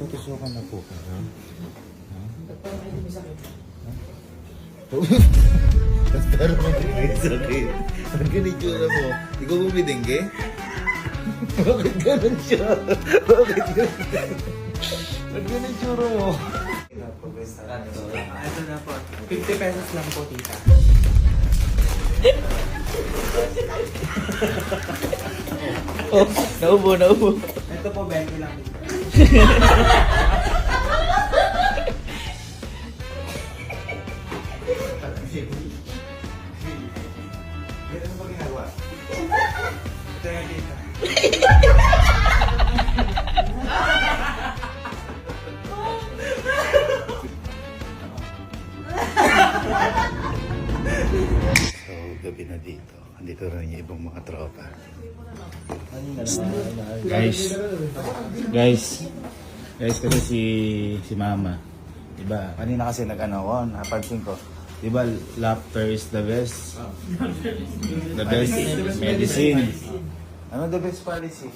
Tutusukan na po ka, ha? Pero may sakit. Ang ganitsura mo. Ikaw bumidengge? Bakit ganun siya? Bakit ganun? Ang ganitsura mo. Ito na po. 50 pesos lang po, tita. Oh, naubo. Ito po, 20 lang. Ano ba ginagawa? Ito na, tita. So, gabi na dito. Andito rin yung ibang mga tropa. Guys, kasi si Mama. Diba? Kanina kasi nag-ano ko, napansin ko. Diba, laughter is the best? The best medicine. Ano the best policy?